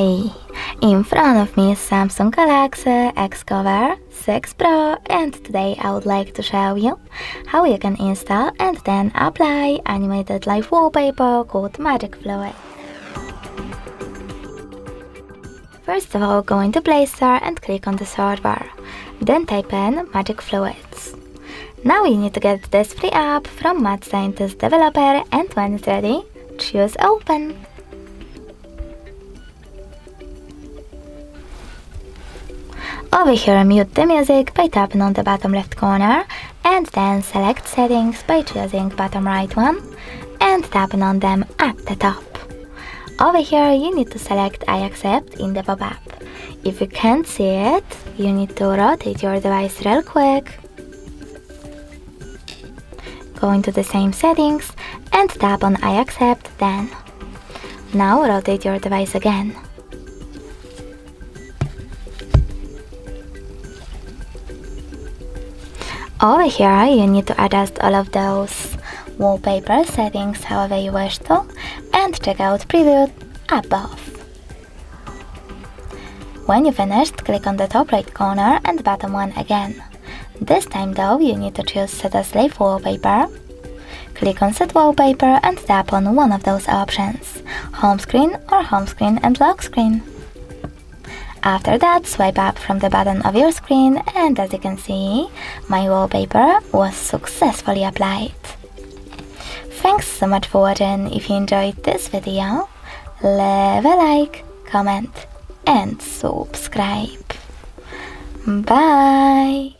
Hi! In front of me is Samsung Galaxy Xcover6 Pro, and today I would like to show you how you can install and then apply animated live wallpaper called Magic Fluid. First of all, go into Play Store and click on the search bar. Then type in Magic Fluids. Now you need to get this free app from Mad Scientist developer, and when it's ready, choose Open. Over here, mute the music by tapping on the bottom left corner, and then select Settings by choosing bottom right one and tapping on them at the top. Over here, you need to select I accept in the pop-up. If you can't see it, you need to rotate your device real quick. Go into the same settings and tap on I accept then. Now rotate your device again. Over here, you need to adjust all of those wallpaper settings however you wish to, and check out Preview above. When you finished, click on the top right corner and bottom one again. This time though, you need to choose Set as Live Wallpaper. Click on Set Wallpaper and tap on one of those options, Home Screen or Home Screen and Lock Screen. After that, swipe up from the bottom of your screen, and as you can see, my wallpaper was successfully applied. Thanks so much for watching. If you enjoyed this video, leave a like, comment and subscribe. Bye!